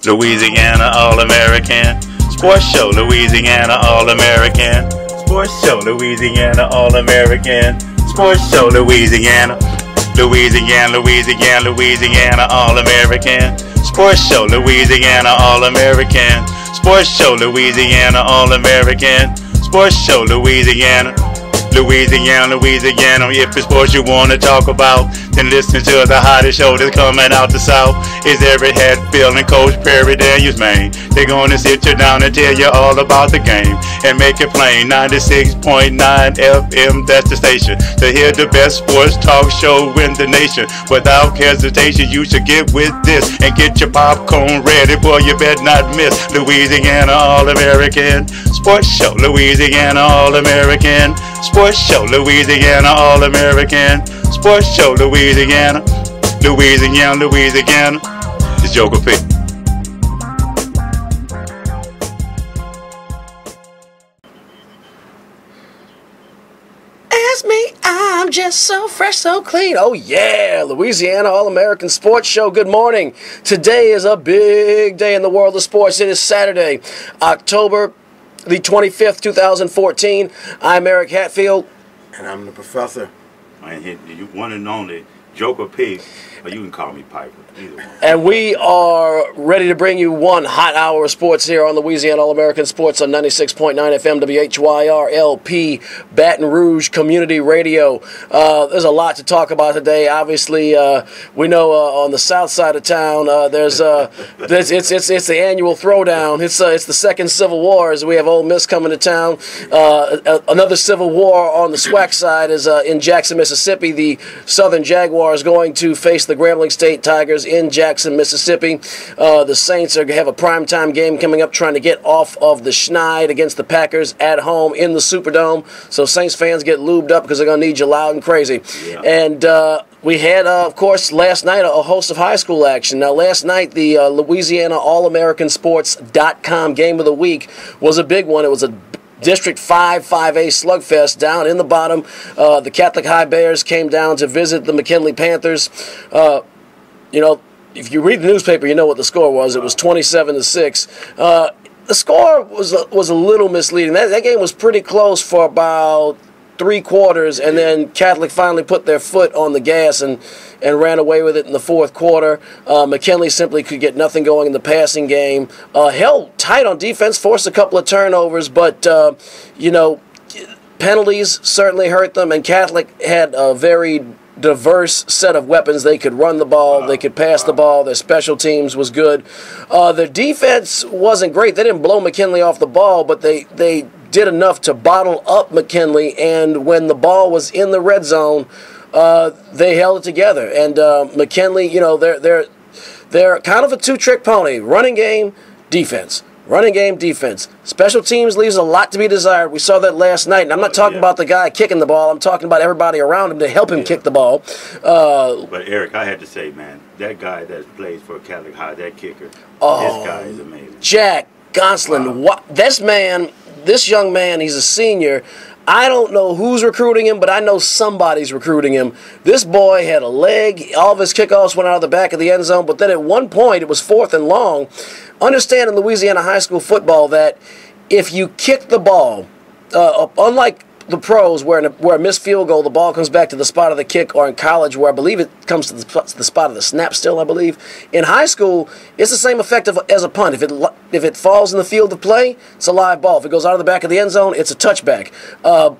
Louisiana All-American Sports Show. Louisiana All-American Sports Show. Louisiana All-American Sports Show. Louisiana All-American Sports Show. Louisiana All-American Sports Show. Louisiana All-American Sports Show. Louisiana. If it's sports you want to talk about, then listen to the hottest show that's coming out the South. It's Eric Hatfield and Coach Perry Daniels, man. They're going to sit you down and tell you all about the game and make it plain. 96.9 FM, that's the station to hear the best sports talk show in the nation. Without hesitation, you should get with this and get your popcorn ready, boy, you better not miss Louisiana All-American Sports Show. Louisiana All-American Sports Show. Louisiana All-American Sports Show. Louisiana. It's Joker P. Ask me, I'm just so fresh, so clean. Oh yeah, Louisiana All-American Sports Show. Good morning. Today is a big day in the world of sports. It is Saturday, October the 25th, 2014. I'm Eric Hatfield. And I'm the professor. I hit you one and only Joker P. Or you can call me Piper. Either one. And we are ready to bring you one hot hour of sports here on Louisiana All-American Sports on 96.9 FM WHYR-LP, Baton Rouge Community Radio. There's a lot to talk about today. Obviously, we know on the south side of town, it's the annual throwdown. It's the second Civil War as we have Ole Miss coming to town. Another Civil War on the SWAC side is in Jackson, Mississippi. The Southern Jaguars going to face the Grambling State Tigers in Jackson, Mississippi. The Saints have a primetime game coming up trying to get off of the schneid against the Packers at home in the Superdome. So Saints fans get lubed up because they're going to need you loud and crazy. Yeah. And we had, of course, last night a host of high school action. Now, last night, the Louisiana All-AmericanSports.com Game of the Week was a big one. It was a District 5-5A slugfest down in the bottom. The Catholic High Bears came down to visit the McKinley Panthers. You know, if you read the newspaper, you know what the score was. It was 27-6. The score was a little misleading. That game was pretty close for about 3 quarters, and then Catholic finally put their foot on the gas and ran away with it in the 4th quarter. McKinley simply could get nothing going in the passing game. Held tight on defense, forced a couple of turnovers, but, you know, penalties certainly hurt them, and Catholic had a very diverse set of weapons. They could run the ball, they could pass the ball, their special teams was good. Their defense wasn't great. They didn't blow McKinley off the ball, but they did enough to bottle up McKinley, and when the ball was in the red zone, they held it together. And McKinley, you know, they're kind of a two-trick pony. Running game, defense. Running game, defense. Special teams leaves a lot to be desired. We saw that last night. And I'm not talking about the guy kicking the ball. I'm talking about everybody around him to help him kick the ball. But, Eric, I had to say, man, that guy that plays for Catholic High, that kicker, this guy is amazing. Jack Gonsolin. This young man, he's a senior. I don't know who's recruiting him, but I know somebody's recruiting him. This boy had a leg. All of his kickoffs went out of the back of the end zone, but then at one point, it was 4th and long. Understand in Louisiana high school football that if you kick the ball, unlike the pros where a missed field goal, the ball comes back to the spot of the kick, or in college where I believe it comes to the spot of the snap still, I believe. In high school, it's the same effect as a punt. If it falls in the field of play, it's a live ball. If it goes out of the back of the end zone, it's a touchback.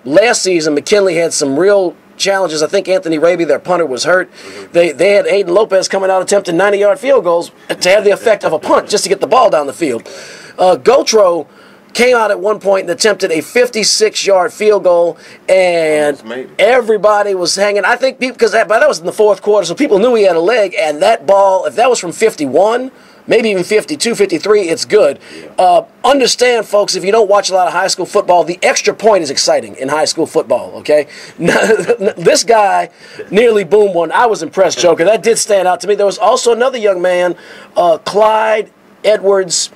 Last season, McKinley had some real challenges. I think Anthony Raby, their punter, was hurt. They had Aiden Lopez coming out attempting 90-yard field goals to have the effect of a punt just to get the ball down the field. Gotro came out at one point and attempted a 56-yard field goal, and everybody was hanging. I think because that was in the 4th quarter, so people knew he had a leg, and that ball, if that was from 51, maybe even 52, 53, it's good. Understand, folks, if you don't watch a lot of high school football, the extra point is exciting in high school football, okay? This guy nearly boomed one. I was impressed, Joker. That did stand out to me. There was also another young man, Clyde Edwards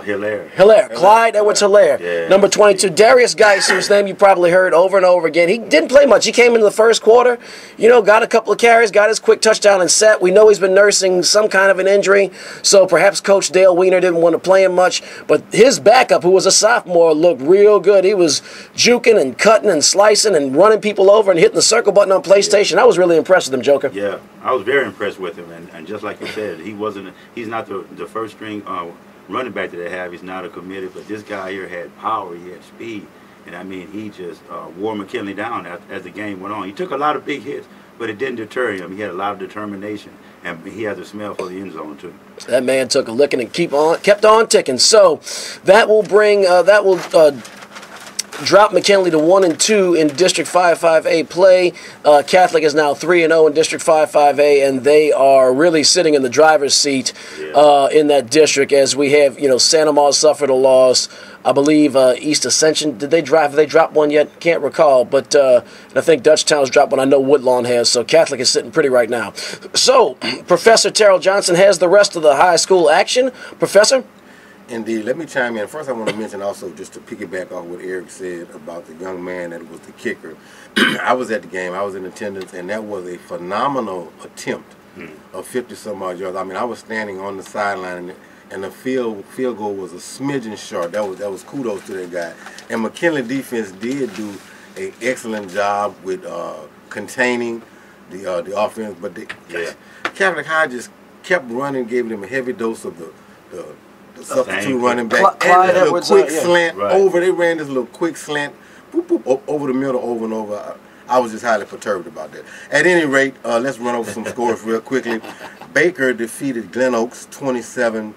Hilaire. Clyde Edwards-Hilaire. Yeah. Number 22. Darius Geis, whose name you probably heard over and over again. He didn't play much. He came into the first quarter, got a couple of carries, got his quick touchdown and set. We know he's been nursing some kind of an injury, so perhaps Coach Dale Weiner didn't want to play him much. But his backup, who was a sophomore, looked real good. He was juking and cutting and slicing and running people over and hitting the circle button on PlayStation. I was really impressed with him, Joker. Yeah, I was very impressed with him. And just like you said, he's not the first string running back that they have. He's not a committed, but this guy here had power, he had speed, and I mean, he just wore McKinley down as the game went on. He took a lot of big hits, but it didn't deter him. He had a lot of determination, and he has a smell for the end zone too. That man took a licking and kept on ticking. So that will drop McKinley to 1-2 in District 5-5A play. Catholic is now 3-0 in District 5-5A, and they are really sitting in the driver's seat in that district. As we have, Santa Maria suffered a loss. I believe East Ascension, have they dropped one yet? Can't recall, but I think Dutchtown's dropped one. I know Woodlawn has, so Catholic is sitting pretty right now. So Professor Terrell Johnson has the rest of the high school action. Professor? Indeed. Let me chime in. First, I want to mention also, just to piggyback off what Eric said about the young man that was the kicker. I was at the game. I was in attendance, and that was a phenomenal attempt of 50-some-odd yards. I mean, I was standing on the sideline, and the field goal was a smidgen short. That was kudos to that guy. And McKinley defense did do an excellent job with containing the offense, but Catholic High just kept running, gave them a heavy dose of the substitute running back, Clyde and a Edwards, quick slant over. Right. They ran this little quick slant, over the middle, over and over. I was just highly perturbed about that. At any rate, let's run over some scores real quickly. Baker defeated Glen Oaks 27-20.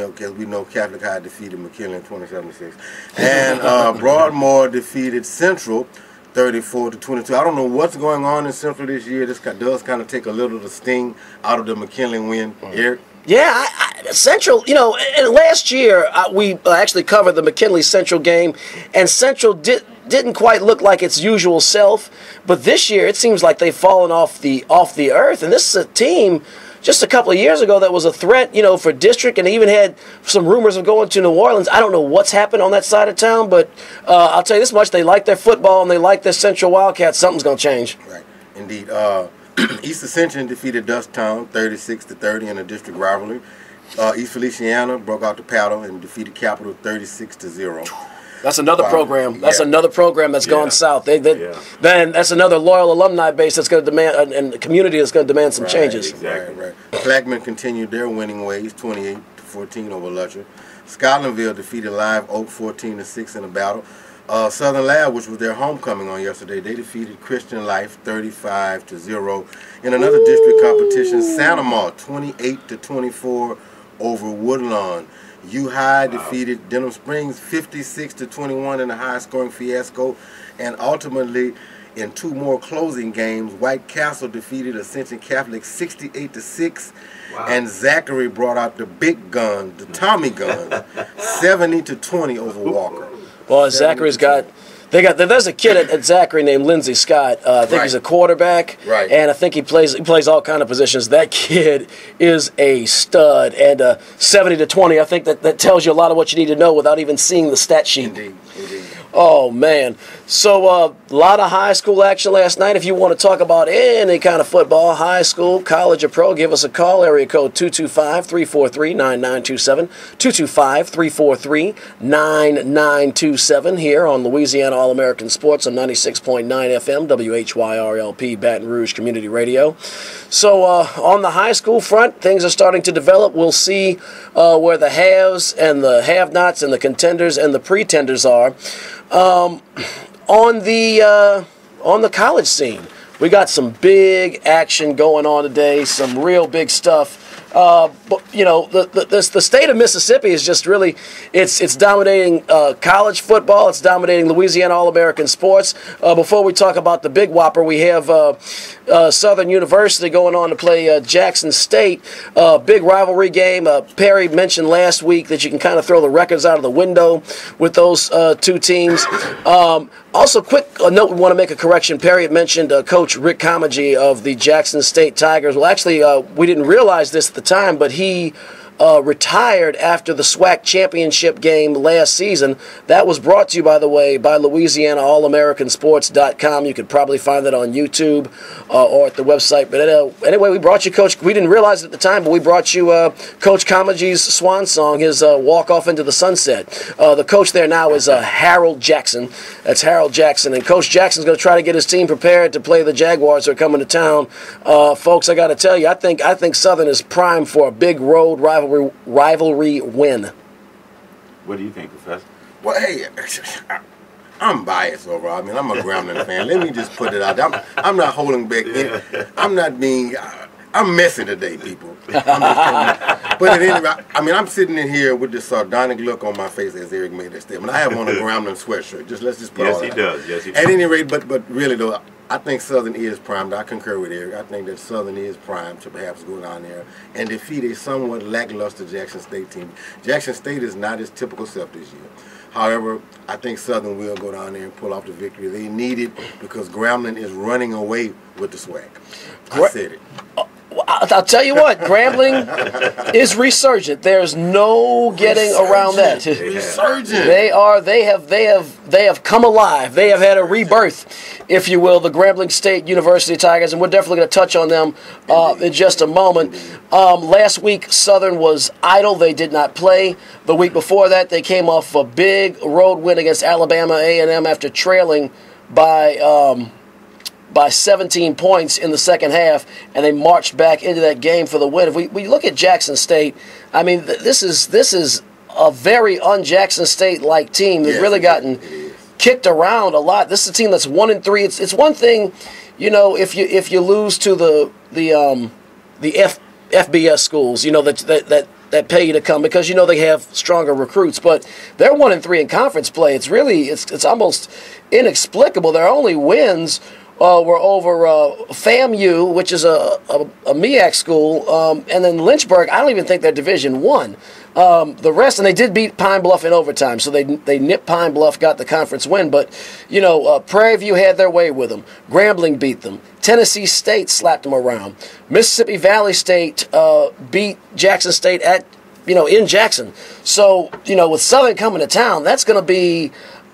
Okay, we know Catholic High defeated McKinley 27-6, and Broadmoor defeated Central 34-22. I don't know what's going on in Central this year. This does kind of take a little of the sting out of the McKinley win. Eric? Yeah, Central, and last year we actually covered the McKinley Central game, and Central didn't quite look like its usual self, but this year it seems like they've fallen off the earth, and this is a team just a couple of years ago that was a threat, for district, and even had some rumors of going to New Orleans. I don't know what's happened on that side of town, but I'll tell you this much, they like their football and they like their Central Wildcats. Something's going to change. Right, indeed. East Ascension defeated Dutchtown 36-30 in a district rivalry. East Feliciana broke out the paddle and defeated Capital 36-0. That's another program. That's another program that's gone south. Then that's another loyal alumni base that's going to demand, and the community that's going to demand some changes. Exactly. Right. Clackman continued their winning ways, 28-14 over Lutcher. Scotlandville defeated Live Oak 14-6 in a battle. Southern Lab, which was their homecoming on yesterday, they defeated Christian Life 35-0. In another district competition, Santa Maria 28-24 over Woodlawn. U-High defeated Denham Springs 56-21 in a high-scoring fiasco, and ultimately, in two more closing games, White Castle defeated Ascension Catholic 68-6, and Zachary brought out the big gun, the Tommy gun, 70-20 over Walker. Well, Zachary's there's a kid at Zachary named Lindsey Scott. I think he's a quarterback, and I think he plays all kind of positions. That kid is a stud, and 70-20. I think that tells you a lot of what you need to know without even seeing the stat sheet. Indeed. Oh man! So a lot of high school action last night. If you want to talk about any kind of football, high school, college, or pro, give us a call. Area code 225-343-9927. 225-343-9927 here on Louisiana All-American Sports on 96.9 FM, WHYR-LP, Baton Rouge Community Radio. So on the high school front, things are starting to develop. We'll see where the haves and the have-nots and the contenders and the pretenders are. On the college scene, we got some big action going on today, some real big stuff. But the state of Mississippi is just really it's dominating college football. It's dominating Louisiana All-American sports. Before we talk about the big whopper, we have Southern University going on to play Jackson State. Big rivalry game. Perry mentioned last week that you can kind of throw the records out of the window with those two teams. Also, quick note, we want to make a correction. Perry had mentioned Coach Rick Comagee of the Jackson State Tigers. Well, actually, we didn't realize this at the time, but he retired after the SWAC championship game last season. That was brought to you, by the way, by Louisiana AllAmericanSports.com. You could probably find that on YouTube or at the website. But anyway, we brought you Coach. We didn't realize it at the time, but we brought you Coach Kamaji's swan song, his walk off into the sunset. The coach there now is Harold Jackson. That's Harold Jackson, and Coach Jackson's going to try to get his team prepared to play the Jaguars who are coming to town. Folks, I got to tell you, I think Southern is primed for a big road rivalry win. What do you think, Professor? Well, hey, I'm biased overall. I mean, I'm a Grambling fan. Let me just put it out there. I'm not holding back. I'm not being. I'm messing today, people. But at any rate, I mean, I'm sitting in here with this sardonic look on my face as Eric made that statement. I have on a Grambling sweatshirt. Let's just put yes, all he that. does. Yes, he does. At any rate, but really though, I think Southern is primed. I concur with Eric. I think that Southern is primed to perhaps go down there and defeat a somewhat lackluster Jackson State team. Jackson State is not his typical self this year. However, I think Southern will go down there and pull off the victory. They need it because Grambling is running away with the SWAC. I said it. I'll tell you what, Grambling is resurgent. There's no getting around that. Resurgent. They have come alive. They have had a rebirth, if you will, the Grambling State University Tigers, and we're definitely going to touch on them in just a moment. Last week, Southern was idle. They did not play. The week before that, they came off a big road win against Alabama A&M after trailing by 17 points in the second half, and they marched back into that game for the win. If we look at Jackson State, I mean, this is a very un-Jackson State-like team. They've really gotten kicked around a lot. This is a team that's 1-3. It's one thing, you know, if you lose to the FBS schools, you know, that pay you to come because you know they have stronger recruits, but they're 1-3 in conference play. It's really it's almost inexplicable. Their only wins were over FAMU, which is a MEAC school, and then Lynchburg. I don't even think they're Division I. The rest, and they did beat Pine Bluff in overtime, so they nipped Pine Bluff, got the conference win. But, you know, Prairie View had their way with them. Grambling beat them. Tennessee State slapped them around. Mississippi Valley State beat Jackson State in Jackson. So, you know, with Southern coming to town, that's going to be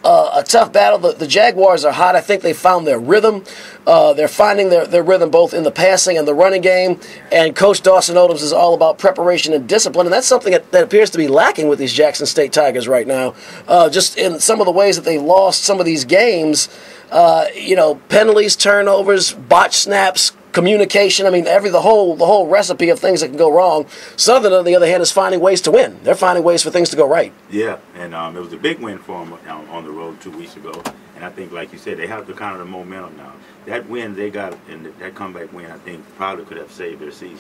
a tough battle. The Jaguars are hot. I think they found their rhythm. They're finding their rhythm both in the passing and the running game. And Coach Dawson Odoms is all about preparation and discipline. And that's something that appears to be lacking with these Jackson State Tigers right now. Just in some of the ways that they lost some of these games, penalties, turnovers, botched snaps, communication. I mean, the whole recipe of things that can go wrong. Southern, on the other hand, is finding ways to win. They're finding ways for things to go right. Yeah, and it was a big win for them on the road 2 weeks ago. And I think, like you said, they have the kind of the momentum now. That win they got, and that comeback win, I think, probably could have saved their season.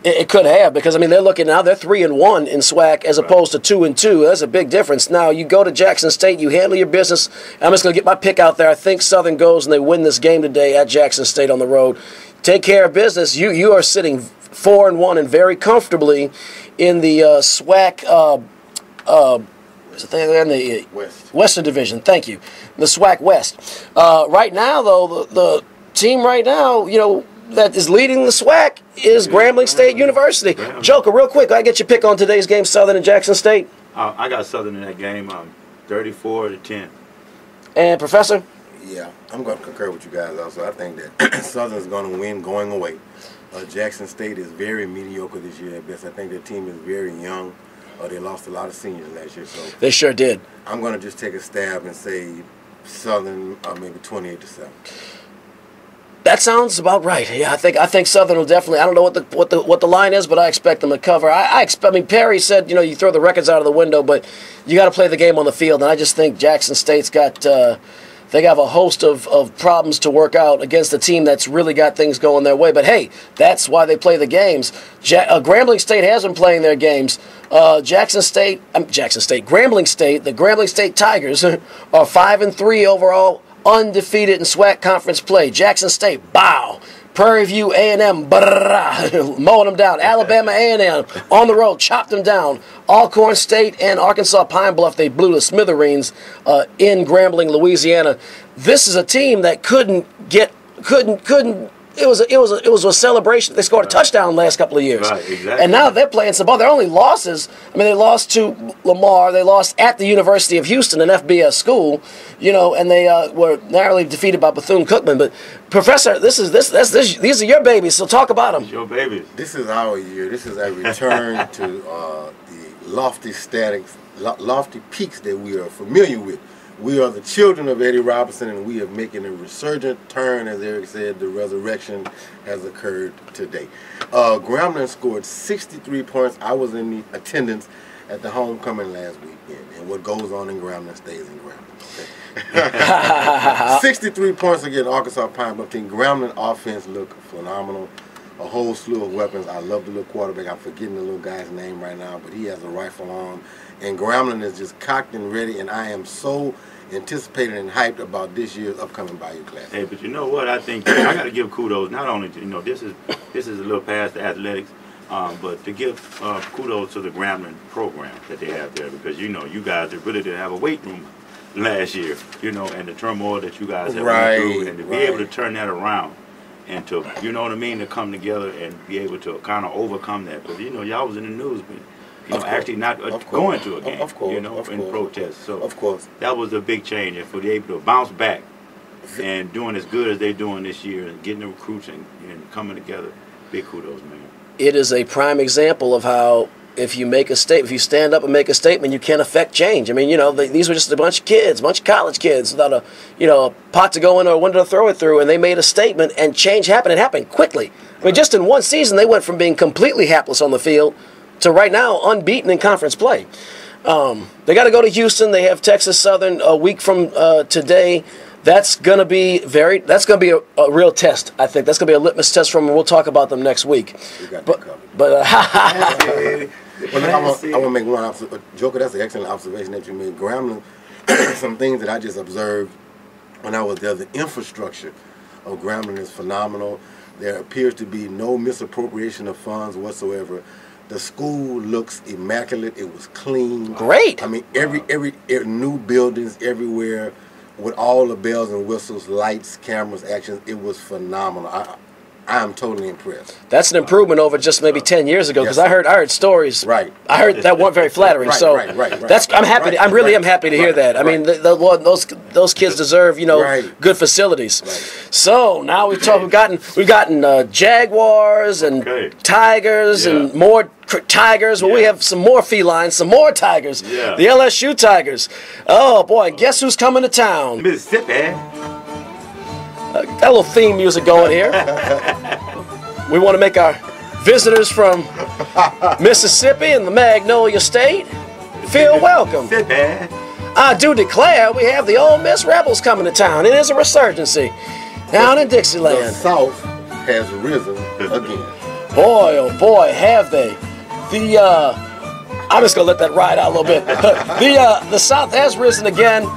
It could have, because, I mean, they're looking now, they're 3-1 in SWAC as opposed to 2-2. That's a big difference. Now, you go to Jackson State, you handle your business. I'm just going to get my pick out there. I think Southern goes and they win this game today at Jackson State on the road. Take care of business. You are sitting 4-1 and very comfortably in the SWAC Western Division. Thank you. The SWAC West. Right now, though, the team right now, you know, that is leading the SWAC is Grambling State University. Joker, real quick, I get your pick on today's game, Southern and Jackson State. I got Southern in that game, 34-10. And Professor? Yeah, I'm going to concur with you guys also. I think that Southern's going to win going away. Jackson State is very mediocre this year at best. I think their team is very young. They lost a lot of seniors last year. So they sure did. I'm going to just take a stab and say Southern maybe 28-7. That sounds about right. Yeah, I think Southern will definitely. I don't know what the line is, but I expect them to cover. I mean, Perry said, you know, you throw the records out of the window, but you got to play the game on the field, and I just think Jackson State's got. They have a host of problems to work out against a team that's really got things going their way. But, hey, that's why they play the games. Grambling State has been playing their games. Grambling State, the Grambling State Tigers are 5-3 overall, undefeated in SWAC conference play. Jackson State, bow. Prairie View A&M, mowing them down. Alabama A&M on the road, chopped them down. Alcorn State and Arkansas Pine Bluff, they blew the smithereens in Grambling, Louisiana. This is a team that couldn't it was a celebration. They scored a touchdown last couple of years. Right, exactly. And now they're playing some ball. Their only losses, I mean, they lost to Lamar. They lost at the University of Houston, an FBS school, and they were narrowly defeated by Bethune-Cookman. But Professor, these are your babies. So talk about them. It's your babies. This is our year. This is a return to the lofty peaks that we are familiar with. We are the children of Eddie Robinson, and we are making a resurgent turn. As Eric said, the resurrection has occurred today. Grambling scored 63 points. I was in the attendance at the homecoming last weekend, and what goes on in Grambling stays in Grambling. 63 points against Arkansas Pine Bluff team. Grambling offense looked phenomenal. A whole slew of weapons. I love the little quarterback. I'm forgetting the little guy's name right now, but he has a rifle arm. And Grambling is just cocked and ready, and I am so anticipated and hyped about this year's upcoming Bayou Classic. Hey, but you know what? I think I got to give kudos. Not only to, this is a little past the athletics, but to give kudos to the Grambling program that they have there, because you guys really didn't have a weight room last year, and the turmoil that you guys have went through, and to be able to turn that around. And to, to come together and be able to kind of overcome that. Because, y'all was in the news, but, actually not going to a game, in protest. So, of course, that was a big change. And for they able to bounce back and doing as good as they're doing this year and getting the recruits and coming together, big kudos, man. It is a prime example of how if you make a statement, if you stand up and make a statement, you can affect change. I mean, these were just a bunch of kids, a bunch of college kids without a pot to go in or a window to throw it through, and they made a statement, and change happened. It happened quickly. I mean, just in one season, they went from being completely hapless on the field to right now unbeaten in conference play. They got to go to Houston. They have Texas Southern a week from today. That's going to be a real test. I think that's going to be a litmus test from them. We'll talk about them next week. We got that covered. I want to make one Joker, that's an excellent observation that you made. Grambling, some things that I just observed when I was there. The infrastructure of Grambling is phenomenal. There appears to be no misappropriation of funds whatsoever. The school looks immaculate. It was clean. Great. I mean, every new buildings everywhere with all the bells and whistles, lights, cameras, actions. It was phenomenal. I am totally impressed. That's an improvement over just maybe 10 years ago, because I heard stories. Right. I heard that weren't very flattering. Right. That's I'm happy. I really am happy to hear that. I mean, those kids deserve good facilities. Right. So now we've gotten Jaguars and Tigers and more Tigers. Well, we have some more felines, some more Tigers. Yeah. The LSU Tigers. Oh boy, guess who's coming to town? Mississippi. Got a little theme music going here. We want to make our visitors from Mississippi and the Magnolia State feel welcome. I do declare we have the Ole Miss Rebels coming to town. It is a resurgency down in Dixieland. The South has risen again. Boy, oh boy, have they. I'm just going to let that ride out a little bit. The South has risen again.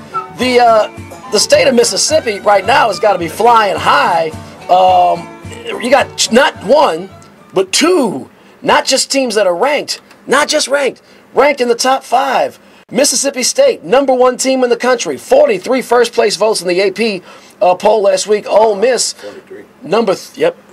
The state of Mississippi right now has got to be flying high. You got not one, but two, not just teams that are ranked, ranked in the top 5. Mississippi State, #1 team in the country, 43 first-place votes in the AP poll last week. Ole Miss, 43.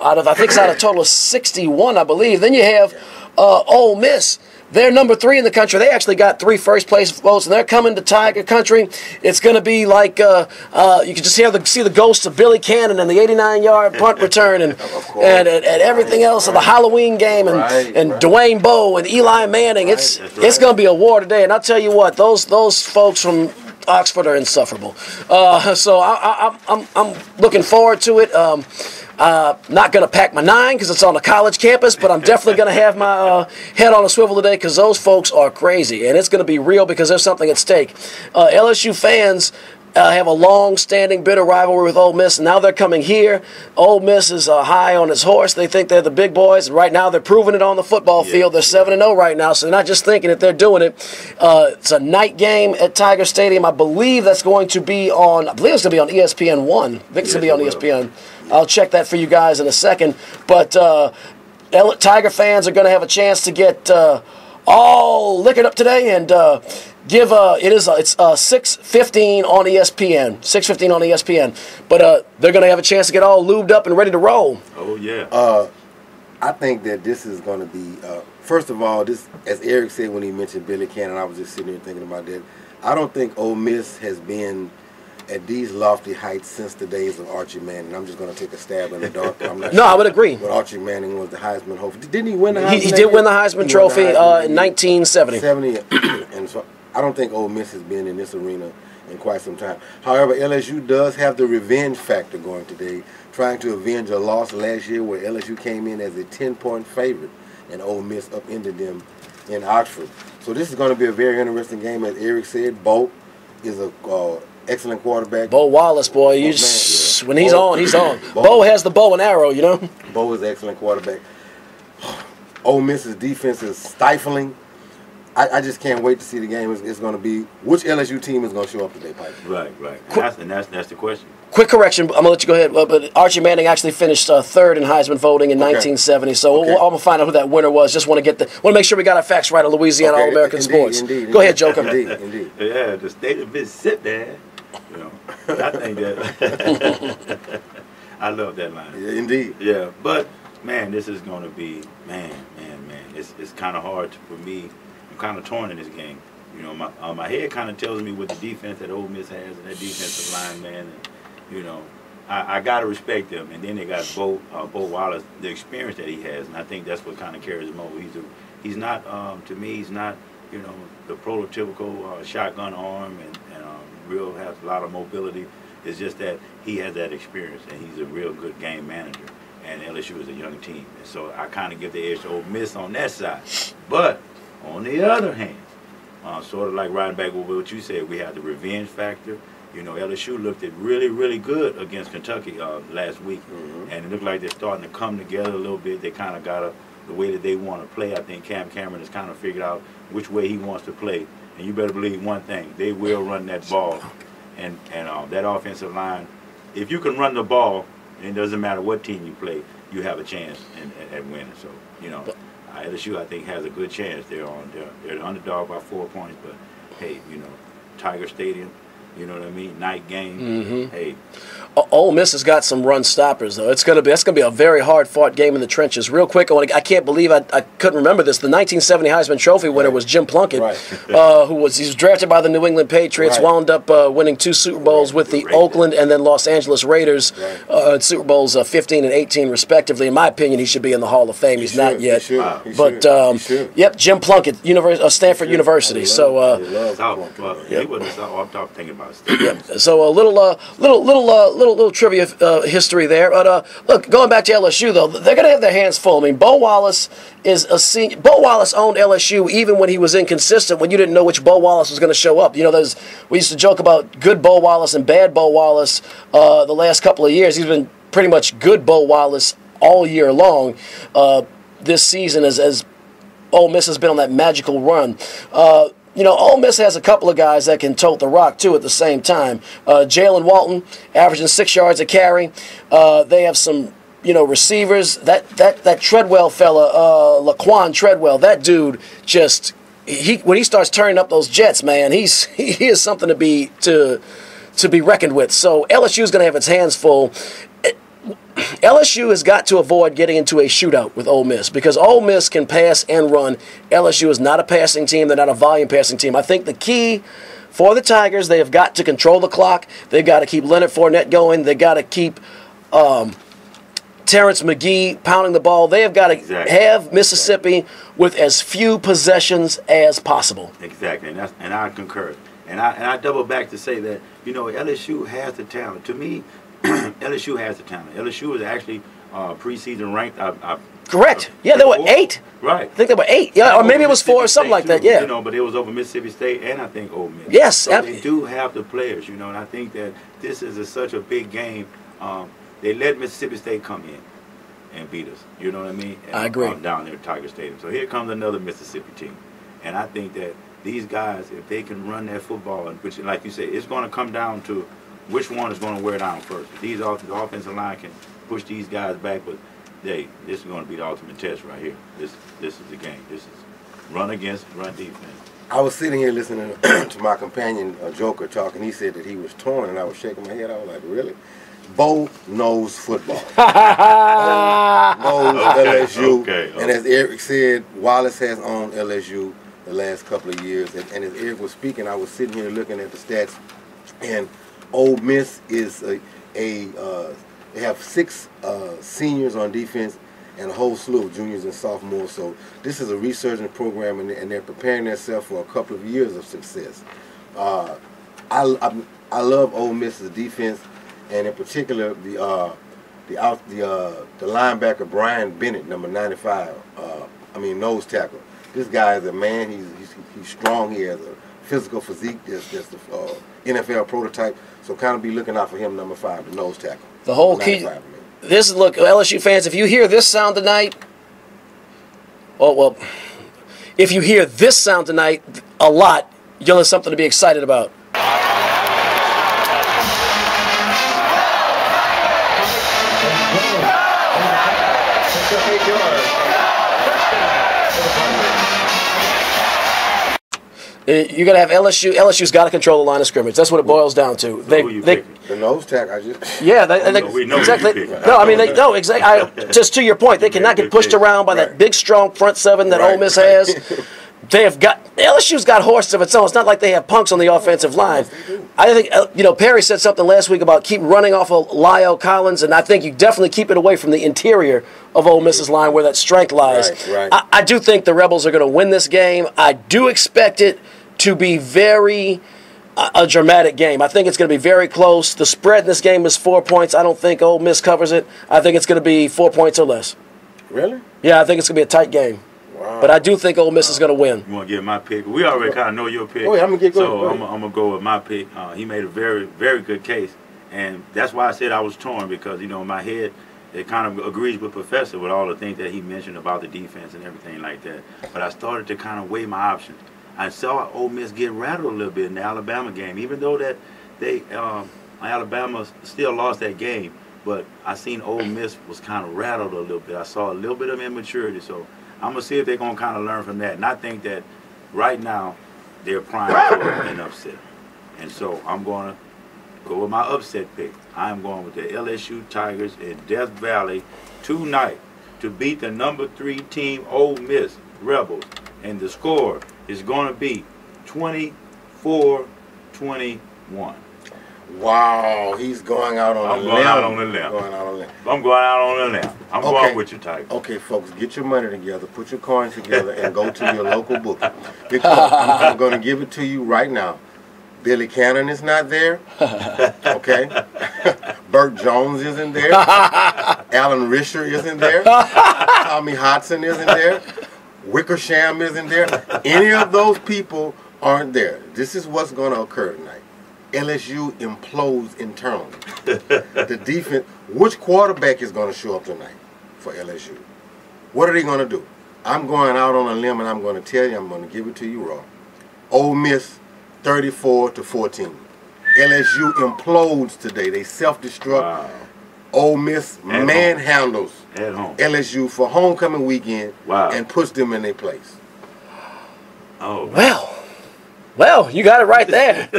out of a total of 61, I believe. Then you have Ole Miss. They're #3 in the country. They actually got 3 first-place votes, and they're coming to Tiger Country. It's going to be like you can just see the ghosts of Billy Cannon and the 89-yard punt return and everything else of the Halloween game and Dwayne Bowe and Eli Manning. It's going to be a war today, and I'll tell you what, those folks from Oxford are insufferable. So I'm looking forward to it. Not going to pack my 9 because it's on a college campus, but I'm definitely going to have my head on a swivel today because those folks are crazy, and it's going to be real because there's something at stake. LSU fans have a long-standing bitter rivalry with Ole Miss, and now they're coming here. Ole Miss is high on its horse. They think they're the big boys, and right now they're proving it on the football field. They're 7-0 right now, so they're not just thinking it, they're doing it. It's a night game at Tiger Stadium. I believe that's going to be on, it's going to be on ESPN1. I think it's going to be on ESPN. I'll check that for you guys in a second. But Tiger fans are going to have a chance to get all liquored up today and Give it's 6:15 on ESPN. 6:15 on ESPN. But they're gonna have a chance to get all lubed up and ready to roll. Oh yeah. I think that this is going to be, first of all, this, as Eric said when he mentioned Billy Cannon, I was just sitting here thinking about that. I don't think Ole Miss has been at these lofty heights since the days of Archie Manning. I'm just going to take a stab in the dark. I'm not No, sure, I would agree. But Archie Manning was the Heisman hopeful. Didn't he win the Heisman? He did win the Heisman Trophy in 1970. And so I don't think Ole Miss has been in this arena in quite some time. However, LSU does have the revenge factor going today, trying to avenge a loss last year where LSU came in as a 10-point favorite and Ole Miss upended them in Oxford. So this is going to be a very interesting game. As Eric said, Bo is a excellent quarterback. Bo Wallace, boy, when he's on, he's on. Bo has the bow and arrow, you know. Bo is an excellent quarterback. Ole Miss's defense is stifling. I just can't wait to see the game. It's going to be which LSU team is going to show up today, Piper. Right. And that's the question. Quick correction. I'm going to let you go ahead. But Archie Manning actually finished third in Heisman voting in 1970. So I'm going to find out who that winner was. Just want to make sure we got our facts right on Louisiana All-American Sports. Indeed. Go ahead, Joker. Indeed. Yeah, the state of Mississippi. You know, I think that. I love that line. Yeah, indeed. Yeah, but man, this is going to be man. It's kind of hard for me. I'm kind of torn in this game. You know, my head kind of tells me what the defense that Ole Miss has and that defensive line, man. And, you know, I got to respect them. And then they got Bo Wallace, the experience that he has, and I think that's what kind of carries him over. He's not to me, he's not, you know, the prototypical shotgun arm and real has a lot of mobility. It's just that he has that experience and he's a real good game manager. And LSU is a young team, and so I kind of give the edge to Ole Miss on that side. But on the other hand, sort of like riding back with what you said, we have the revenge factor. You know, LSU looked at really good against Kentucky last week, and it looked like they're starting to come together a little bit. They kind of got the way that they want to play. I think Cam Cameron has kind of figured out which way he wants to play. And you better believe one thing: they will run that ball, and that offensive line. If you can run the ball, it doesn't matter what team you play, you have a chance at winning. So, you know, LSU, I think, has a good chance. They're the underdog by 4 points, but hey, you know, Tiger Stadium, you know what I mean? Night game. Hey. Ole Miss has got some run stoppers, though. That's gonna be a very hard fought game in the trenches. Real quick, I can't believe I couldn't remember this. The 1970 Heisman Trophy winner was Jim Plunkett, he was drafted by the New England Patriots, wound up winning 2 Super Bowls with the Oakland and then Los Angeles Raiders, Super Bowls 15 and 18 respectively. In my opinion, he should be in the Hall of Fame. He's not yet, but yep, Jim Plunkett, Stanford University. So he wasn't I'm thinking about Stanford. So a little trivia history there. But look, going back to LSU though, they're going to have their hands full. I mean, Bo Wallace is a senior. Bo Wallace owned LSU even when he was inconsistent, when you didn't know which Bo Wallace was going to show up. You know, we used to joke about good Bo Wallace and bad Bo Wallace the last couple of years. He's been pretty much good Bo Wallace all year long this season as Ole Miss has been on that magical run. You know, Ole Miss has a couple of guys that can tote the rock, too, at the same time. Jalen Walton, averaging 6 yards a carry. They have some, you know, receivers. That Treadwell fella, Laquan Treadwell, that dude just, when he starts turning up those jets, man, he is something to be reckoned with. So LSU is going to have its hands full. LSU has got to avoid getting into a shootout with Ole Miss because Ole Miss can pass and run. LSU is not a passing team. They're not a volume passing team. I think the key for the Tigers, they have got to control the clock. They've got to keep Leonard Fournette going. They've got to keep Terrence McGee pounding the ball. They have got to have Mississippi with as few possessions as possible. Exactly, and I concur. And I double back to say that, you know, LSU has the talent. To me, LSU has the talent. LSU is actually preseason ranked. Correct. Yeah, they were 8. Right. I think they were 8. Yeah, or maybe it was 4 or something like that. Yeah. You know, but it was over Mississippi State and I think Ole Miss. Yes. So they do have the players, you know, and I think that this is such a big game. They let Mississippi State come in and beat us. You know what I mean? And, I agree. Down there at Tiger Stadium. So here comes another Mississippi team, and I think that these guys, if they can run that football, which, like you said, it's going to come down to which one is going to wear down first. If the offensive line can push these guys back, but this is going to be the ultimate test right here. This is the game. This is run against, run defense. I was sitting here listening to my companion, Joker, talking. He said that he was torn, and I was shaking my head. I was like, really? Bo knows football. Knows LSU. Okay. And as Eric said, Wallace has owned LSU the last couple of years. And as Eric was speaking, I was sitting here looking at the stats. And Ole Miss is they have 6 seniors on defense and a whole slew of juniors and sophomores. So this is a resurgent program, and they're preparing themselves for a couple of years of success. I love Ole Miss's defense, and in particular the linebacker Brian Bennett, number 95. Nose tackle. This guy is a man. He's strong. He has a physical physique. That's the NFL prototype. So kind of be looking out for him, number 5, the nose tackle. The whole key. Look, LSU fans, if you hear this sound tonight, if you hear this sound tonight a lot, you'll have something to be excited about. You're going to have LSU. LSU's got to control the line of scrimmage. That's what it boils down to. The nose tackle. Exactly. No, exactly. Just to your point, they cannot get pushed around by that big, strong front 7 that Ole Miss has. LSU's got horses of its own. It's not like they have punks on the offensive line. I think Perry said something last week about keep running off of Lyle Collins, and I think you definitely keep it away from the interior of Ole Miss's line where that strength lies. Right. I do think the Rebels are going to win this game. I do expect it to be very a dramatic game. I think it's going to be very close. The spread in this game is 4 points. I don't think Ole Miss covers it. I think it's going to be 4 points or less. Really? Yeah, I think it's going to be a tight game. Wow. But I do think Ole Miss is going to win. You want to get my pick? We already kind of know your pick. Oh, yeah, I'm going to go with my pick. He made a very, very good case. And that's why I said I was torn, because, in my head, it kind of agrees with Professor with all the things that he mentioned about the defense and everything like that. But I started to kind of weigh my options. I saw Ole Miss get rattled a little bit in the Alabama game, even though that Alabama still lost that game. But I seen Ole Miss was kind of rattled a little bit. I saw a little bit of immaturity. So I'm going to see if they're going to kind of learn from that. And I think that right now they're primed for an upset. And so I'm going to go with my upset pick. I'm going with the LSU Tigers in Death Valley tonight to beat the number 3 team, Ole Miss Rebels. And the score is going to be 24-21. Wow, he's going out on a limb. I'm going out on a limb. I'm going with you, Tiger. Okay, folks, get your money together, put your coins together, and go to your local bookie. Because I'm going to give it to you right now. Billy Cannon is not there. Okay? Burt Jones isn't there. Alan Risher isn't there. Tommy Hodson isn't there. Wickersham isn't there. Any of those people aren't there. This is what's going to occur tonight. LSU implodes internally. The defense, which quarterback is going to show up tonight for LSU? What are they going to do? I'm going out on a limb, and I'm going to tell you, I'm going to give it to you raw. Ole Miss 34-14. LSU implodes today. They self-destruct. Wow. Ole Miss manhandles LSU for homecoming weekend and puts them in their place. Oh, well, you got it right there.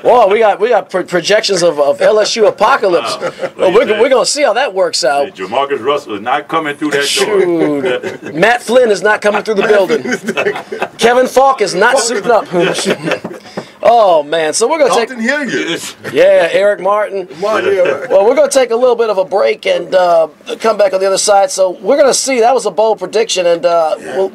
Well, we got projections of LSU apocalypse. Well, we're going to see how that works out. Jamarcus Russell is not coming through that door. Matt Flynn is not coming through the building. Kevin Falk is not suiting up. Oh, man. So we're going to take... Yeah, Eric Martin. Well, we're going to take a little bit of a break and come back on the other side. So we're going to see. That was a bold prediction, and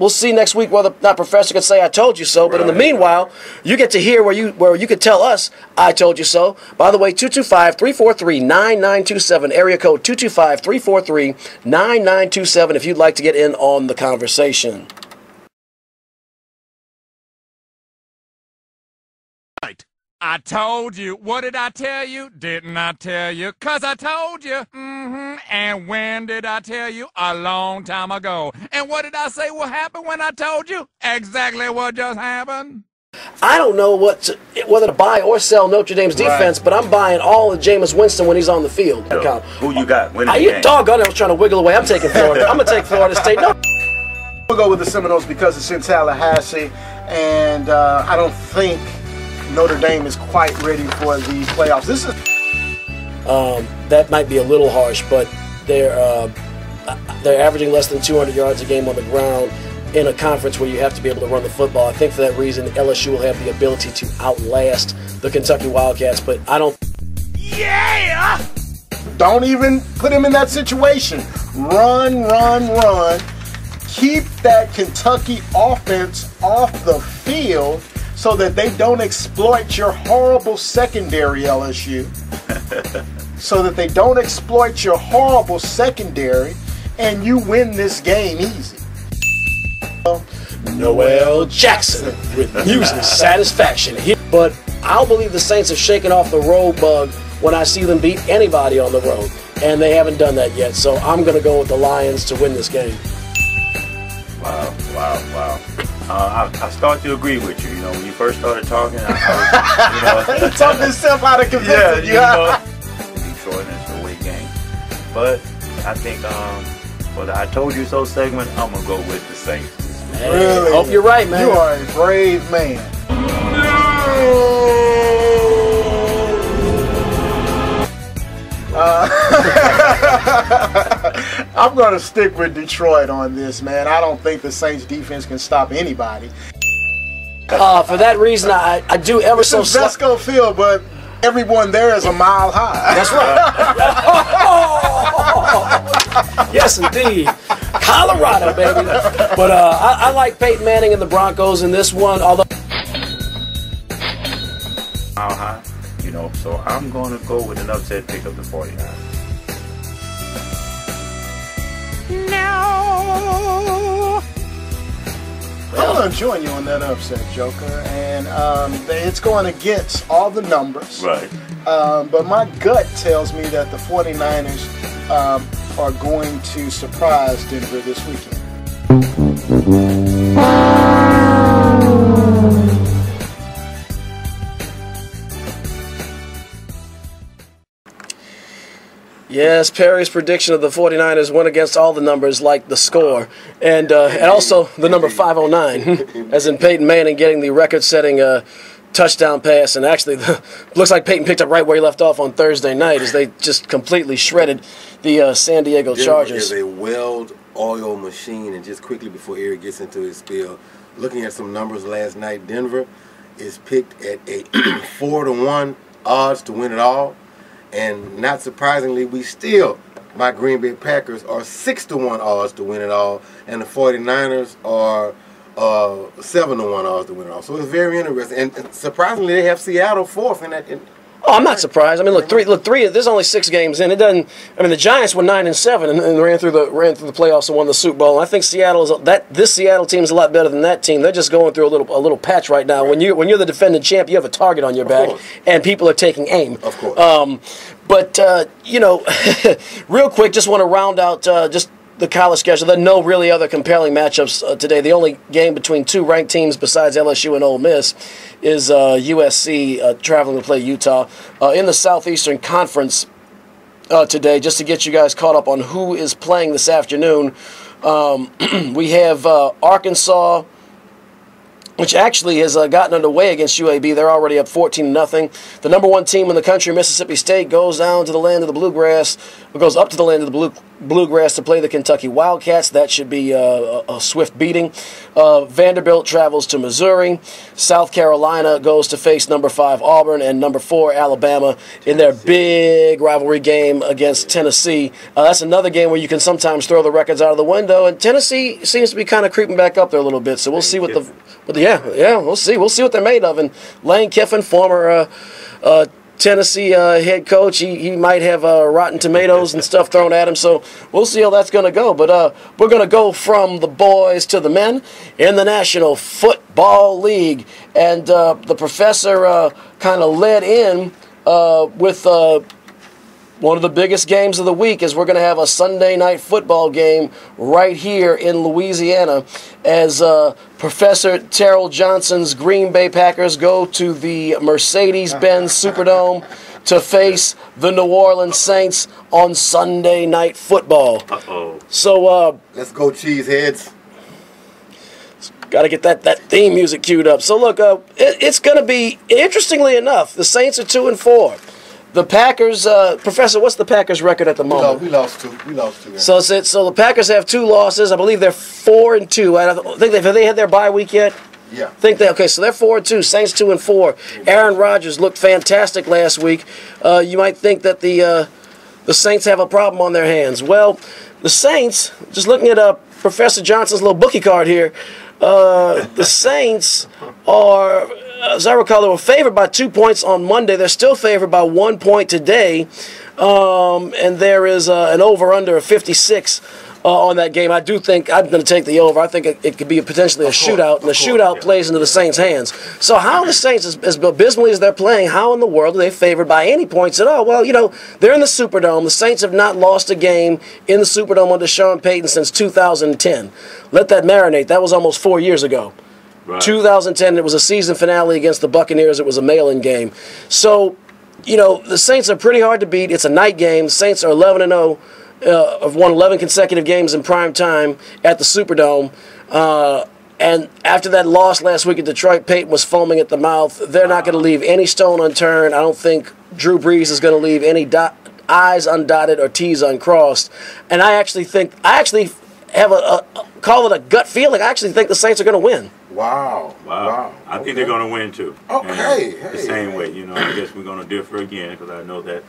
we'll see next week whether or not Professor can say I told you so. But in the meanwhile, you get to hear where you can tell us I told you so. By the way, 225-343-9927, area code 225-343-9927 if you'd like to get in on the conversation. I told you. What did I tell you? Didn't I tell you? 'Cause I told you. And when did I tell you? A long time ago. And what did I say will happen when I told you? Exactly what just happened. I don't know whether to buy or sell Notre Dame's defense, but I'm buying all of Jameis Winston when he's on the field. Who you got? You doggone it, I was trying to wiggle away. I'm taking Florida. I'm going to take Florida State. No. We'll go with the Seminoles because it's in Tallahassee, and I don't think Notre Dame is quite ready for the playoffs. This is that might be a little harsh, but they're averaging less than 200 yards a game on the ground in a conference where you have to be able to run the football. I think for that reason, LSU will have the ability to outlast the Kentucky Wildcats, but I don't. Yeah! Don't even put him in that situation. Run, run, run. Keep that Kentucky offense off the field so that they don't exploit your horrible secondary, LSU. So that they don't exploit your horrible secondary and you win this game easy. Noel Jackson with music satisfaction. But I'll believe the Saints have shaken off the road bug when I see them beat anybody on the road, and they haven't done that yet. So I'm going to go with the Lions to win this game. Wow. I start to agree with you. You know, when you first started talking, I thought, He talked himself out of convincing you. Detroit is the away game. But I think for the I Told You So segment, I'm going to go with the Saints. Hey, Really? hope you're right, man. You are a brave man. I'm going to stick with Detroit on this, man. I don't think the Saints defense can stop anybody. For that reason, I do ever so It's Vesco Field, but everyone there is a mile high. That's right. Yes, indeed. Colorado, baby. But I like Peyton Manning and the Broncos in this one, although Mile high, you know, so I'm going to go with an upset pick of the 49ers. I'm going to join you on that upset, Joker. And it's going against all the numbers. Right. But my gut tells me that the 49ers are going to surprise Denver this weekend. yes, Perry's prediction of the 49ers went against all the numbers, like the score, and also the number 509, as in Peyton Manning getting the record-setting touchdown pass. And actually, looks like Peyton picked up right where he left off on Thursday night, as they just completely shredded the San Diego Chargers. Denver is a well-oiled machine. And just quickly before Eric gets into his spiel, looking at some numbers last night, Denver is picked at a 4-1 odds to win it all. And not surprisingly, my Green Bay Packers are 6-1 odds to win it all, and the 49ers are 7-1 odds to win it all. So it's very interesting. And surprisingly, they have Seattle fourth in that. Oh, I'm not surprised. I mean, look, three. There's only 6 games in. It doesn't. I mean, the Giants were 9-7 and ran through the playoffs and won the Super Bowl. And I think this Seattle team is a lot better than that team. They're just going through a little patch right now. Right. When you're the defending champ, you have a target on your back, and people are taking aim. Of course. But real quick, just want to round out just the college schedule. There are no really other compelling matchups today. The only game between 2 ranked teams besides LSU and Ole Miss is USC traveling to play Utah. In the Southeastern Conference today, just to get you guys caught up on who is playing this afternoon, we have Arkansas, which actually has gotten underway against UAB. They're already up 14-0. The number 1 team in the country, Mississippi State, goes down to the land of the Bluegrass, or goes up to the land of the Bluegrass to play the Kentucky Wildcats. That should be a swift beating. Vanderbilt travels to Missouri. South Carolina goes to face number 5 Auburn and number 4 Alabama in their big rivalry game against Tennessee. That's another game where you can sometimes throw the records out of the window, and Tennessee seems to be kind of creeping back up there a little bit. So we'll see what we'll see what they're made of. And Lane Kiffin, former Tennessee head coach, he might have rotten tomatoes and stuff thrown at him, so we'll see how that's going to go. But we're going to go from the boys to the men in the National Football League. And the professor kind of led in with one of the biggest games of the week, is we're going to have a Sunday night football game right here in Louisiana as Professor Terrell Johnson's Green Bay Packers go to the Mercedes-Benz Superdome to face the New Orleans Saints on Sunday night football. Uh-oh. So let's go, Cheeseheads. Got to get that theme music queued up. So look, it's going to be, interestingly enough, the Saints are 2-4. The Packers, Professor, what's the Packers' record at the moment? We lost two. So the Packers have 2 losses. I believe they're 4-2. I think have they had their bye week yet? Yeah. Okay, so they're 4-2. Saints 2-4. Aaron Rodgers looked fantastic last week. You might think that the Saints have a problem on their hands. Well, the Saints, just looking at Professor Johnson's little bookie card here, the Saints are, as I recall, they were favored by 2 points on Monday. They're still favored by 1 point today, and there is an over-under of 56 on that game. I do think I'm going to take the over. I think it could be potentially a shootout, and the shootout plays into the Saints' hands. So how the Saints, as abysmally as they're playing, how in the world are they favored by any points at all? Well, they're in the Superdome. The Saints have not lost a game in the Superdome under Sean Payton since 2010. Let that marinate. That was almost 4 years ago. Right. 2010, it was a season finale against the Buccaneers. It was a mail-in game. So, the Saints are pretty hard to beat. It's a night game. The Saints are 11-0. Have won 11 consecutive games in prime time at the Superdome. And after that loss last week at Detroit, Peyton was foaming at the mouth. They're not going to leave any stone unturned. I don't think Drew Brees is going to leave any I's undotted or T's uncrossed. And I actually have call it a gut feeling. I actually think the Saints are going to win. Wow. I think they're going to win, too. Okay. The same way, I guess we're going to differ again because I know that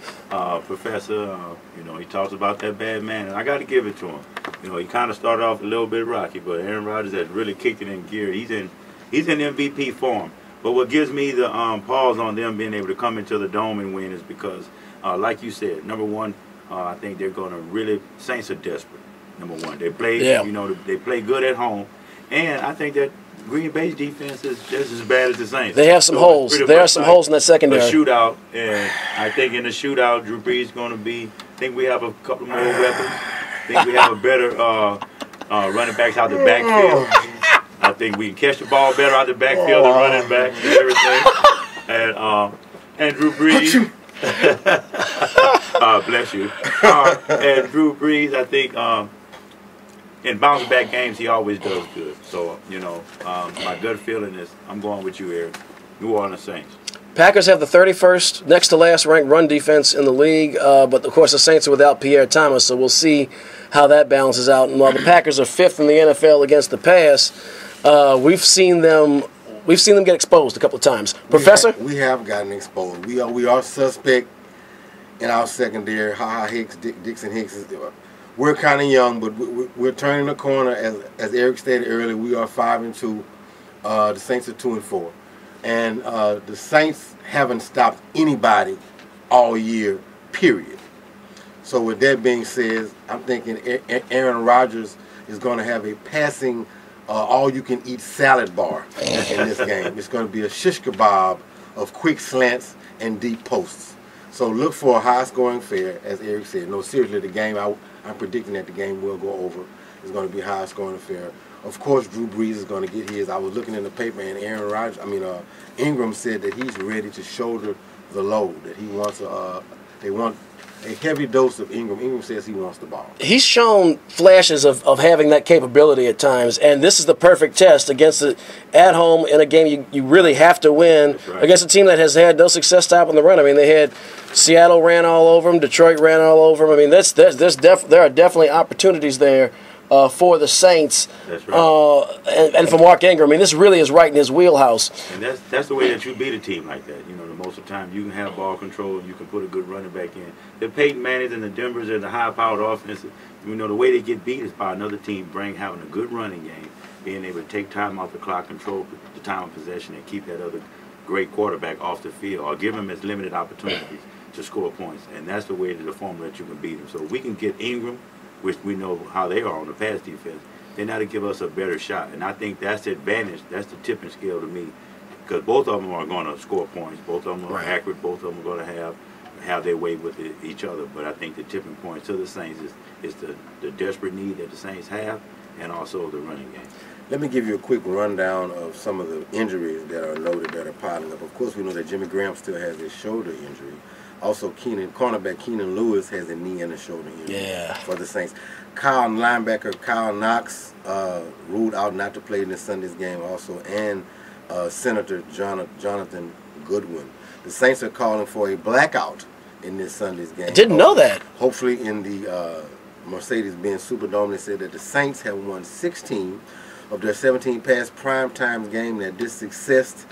Professor, he talks about that bad man, and I got to give it to him. He kind of started off a little bit rocky, but Aaron Rodgers has really kicked it in gear. He's in MVP form. But what gives me the pause on them being able to come into the Dome and win is because, like you said, number one, I think they're going to really, Saints are desperate. Number one, they play, they play good at home, and I think that Green Bay's defense is just as bad as the Saints. They have some holes. There are some holes in that secondary. A shootout, and I think in the shootout, Drew Brees is going to be. I think we have a couple more weapons. I think we have a better running backs out the backfield. I think we can catch the ball better out the backfield than running back and everything. And Drew Brees. Bless you. And Drew Brees, I think. In bounce back games, he always does good. So, my gut feeling is I'm going with you, Eric. New Orleans Saints. Packers have the 31st, next to last ranked run defense in the league, but of course the Saints are without Pierre Thomas, so we'll see how that balances out. And while the Packers are 5th in the NFL against the pass, we've seen them get exposed a couple of times. Professor? We have gotten exposed. We are suspect in our secondary. Hicks, Dixon Hicks. We're kind of young, but we're turning the corner. As Eric stated earlier, we are 5-2. The Saints are 2-4. And the Saints haven't stopped anybody all year, period. So with that being said, I'm thinking Aaron Rodgers is going to have a passing, all-you-can-eat salad bar in this game. It's going to be a shish kebab of quick slants and deep posts. So look for a high-scoring affair, as Eric said. No, seriously, the game, I'm predicting that the game will go over. It's going to be a high-scoring affair. Of course, Drew Brees is going to get his. I was looking in the paper, and Ingram said that he's ready to shoulder the load. That he wants they want a heavy dose of Ingram. Ingram says he wants the ball. He's shown flashes of having that capability at times, and this is the perfect test against at home in a game you really have to win against a team that has had no success stopping the run. I mean, they had Seattle ran all over them, Detroit ran all over them. I mean, there are definitely opportunities there for the Saints. That's right. And for Mark Ingram. I mean, this really is right in his wheelhouse. And that's the way that you beat a team like that. The most of the time you can have ball control and you can put a good running back in. The Peyton Mannings and the Denvers and the high-powered offense, the way they get beat is by another team having a good running game, being able to take time off the clock, control the time of possession, and keep that other great quarterback off the field or give him as limited opportunities to score points. And that's the way to the formula that you can beat him. So we can get Ingram, which we know how they are on the pass defense, then that'll give us a better shot. And I think that's the advantage. That's the tipping scale to me. Because both of them are going to score points. Both of them are accurate. Both of them are going to have their way with each other. But I think the tipping point to the Saints is the desperate need that the Saints have and also the running game. Let me give you a quick rundown of some of the injuries that are noted that are piling up. Of course, we know that Jimmy Graham still has his shoulder injury. Also, cornerback Keenan Lewis has a knee and a shoulder injury for the Saints. Linebacker Kyle Knox ruled out not to play in this Sunday's game also, and Senator Jonathan Goodwin. The Saints are calling for a blackout in this Sunday's game. I didn't know that. Hopefully in the Mercedes-Benz Superdome, they said that the Saints have won 16 of their 17 past primetime game, that this success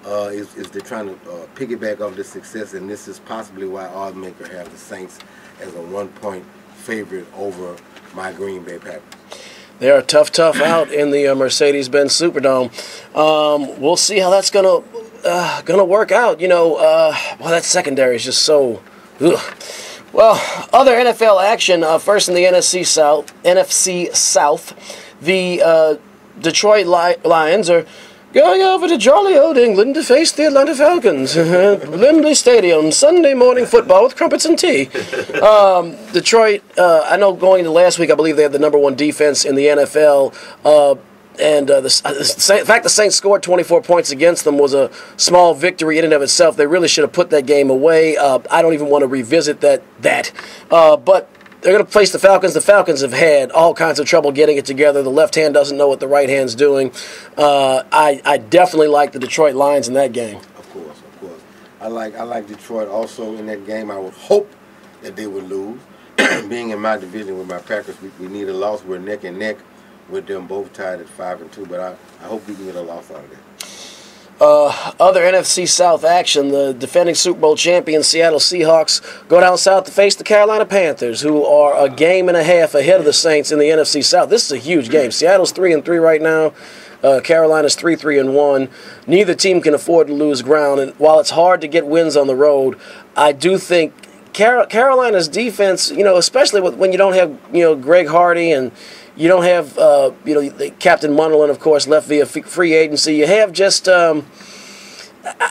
is they're trying to piggyback off this success, and this is possibly why Oddmaker have the Saints as a 1-point favorite over my Green Bay Packers. They're a tough out in the Mercedes-Benz Superdome. We'll see how that's gonna work out. You know, well, that secondary is just so. Ugh. Well, other NFL action. First in the NFC South, the Detroit Lions are going over to jolly old England to face the Atlanta Falcons. Wembley Stadium, Sunday morning football with crumpets and tea. Detroit, I know going into last week, I believe they had the #1 defense in the NFL. And the fact the Saints scored 24 points against them was a small victory in and of itself. They really should have put that game away. I don't even want to revisit that. But they're going to face the Falcons. The Falcons have had all kinds of trouble getting it together. The left hand doesn't know what the right hand's doing. I definitely like the Detroit Lions in that game. Of course. I like Detroit also in that game. I would hope that they would lose. Being in my division with my Packers, we need a loss. We're neck and neck with them both tied at 5-2. But I hope we can get a loss out of that. Other NFC South action, the defending Super Bowl champion Seattle Seahawks go down south to face the Carolina Panthers, who are a game and a half ahead of the Saints in the NFC South. This is a huge game. Seattle's 3-3 right now. Carolina's 3-1. Neither team can afford to lose ground, and while it's hard to get wins on the road, I do think Carolina's defense, especially when you don't have Greg Hardy and you don't have, Captain Munderland, of course, left via free agency. You have just, I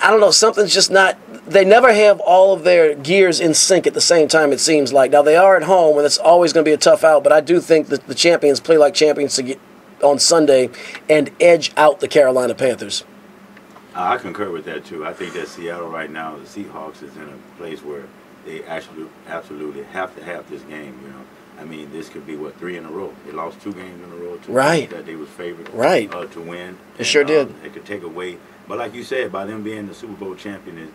don't know, something's just not, they never have all of their gears in sync at the same time, it seems like. Now, they are at home, and it's always going to be a tough out, but I do think that the champions play like champions to get on Sunday and edge out the Carolina Panthers. I concur with that, too. I think that Seattle right now, the Seahawks, is in a place where they absolutely have to have this game, I mean, this could be, 3 in a row. They lost 2 games in a row. Right. That they was favored to win. It sure did. It could take away. But like you said, by them being the Super Bowl champion,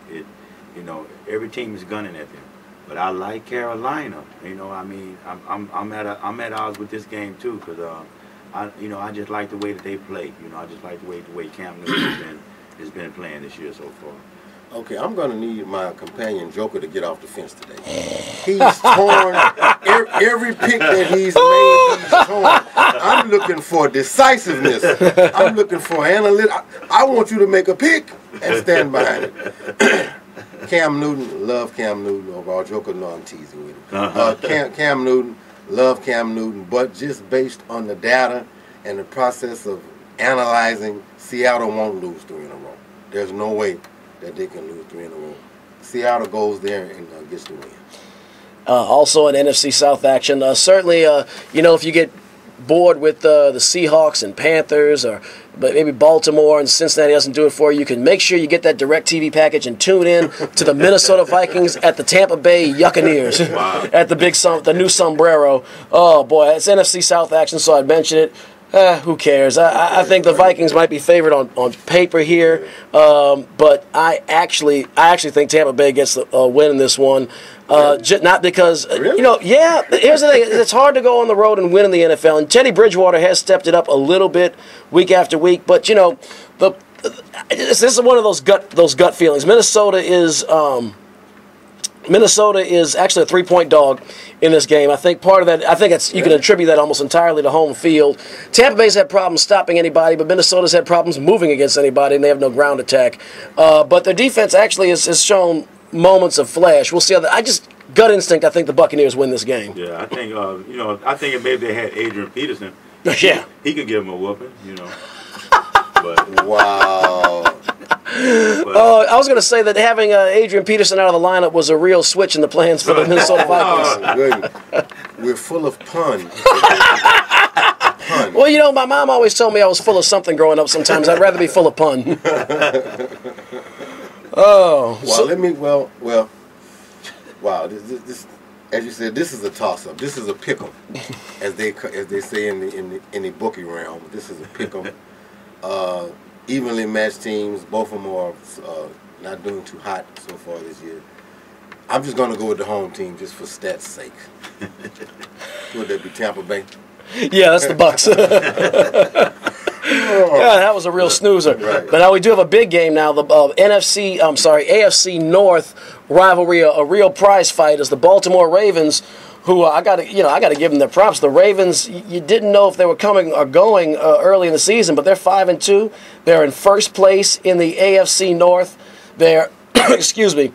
every team is gunning at them. But I like Carolina. I mean, I'm at odds with this game too, because I just like the way that they play. I just like the way Cam Newton has been playing this year so far. Okay, I'm going to need my companion Joker to get off the fence today. He's torn. Every pick that he's made, he's torn. I'm looking for decisiveness. I'm looking for analytics. I want you to make a pick and stand behind it. Cam Newton, love Cam Newton overall. Joker, no, I'm teasing with him. Cam Newton, love Cam Newton, but just based on the data and the process of analyzing, Seattle won't lose 3 in a row. There's no way that they can lose 3 in a row. Seattle goes there and gets the win. Also in NFC South action, certainly, if you get bored with the Seahawks and Panthers, but maybe Baltimore and Cincinnati doesn't do it for you, you can make sure you get that DirecTV package and tune in to the Minnesota Vikings at the Tampa Bay Buccaneers at the new sombrero. Oh boy, it's NFC South action, so I'd mention it. Who cares? I think the Vikings might be favored on paper here, but I actually think Tampa Bay gets the win in this one. Not because, here's the thing. It's hard to go on the road and win in the NFL, and Teddy Bridgewater has stepped it up a little bit week after week, but, this is one of those gut feelings. Minnesota is actually a 3-point dog in this game. I think part of that, you can attribute that almost entirely to home field. Tampa Bay's had problems stopping anybody, but Minnesota's had problems moving against anybody, and they have no ground attack. But their defense actually has shown moments of flash. We'll see how gut instinct, I think the Buccaneers win this game. Yeah, I think, if maybe they had Adrian Peterson. Yeah. He could give them a whooping, But, wow. I was going to say that having Adrian Peterson out of the lineup was a real switch in the plans for the Minnesota Vikings. We're full of pun. Well, my mom always told me I was full of something growing up sometimes. I'd rather be full of pun. Wow, this as you said, this is a toss-up. This is a pick'em, as they say in the bookie realm. This is a pick'em. Evenly matched teams. Both of them are not doing too hot so far this year. I'm just going to go with the home team just for stats' sake. Would that be Tampa Bay? Yeah, that's the Bucks. Yeah, that was a real snoozer. Right. But now we do have a big game now. The AFC North rivalry, a real prize fight, is the Baltimore Ravens, who I got to give them their props. The Ravens, you didn't know if they were coming or going early in the season, but they're 5-2. They're in first place in the AFC North. They're excuse me,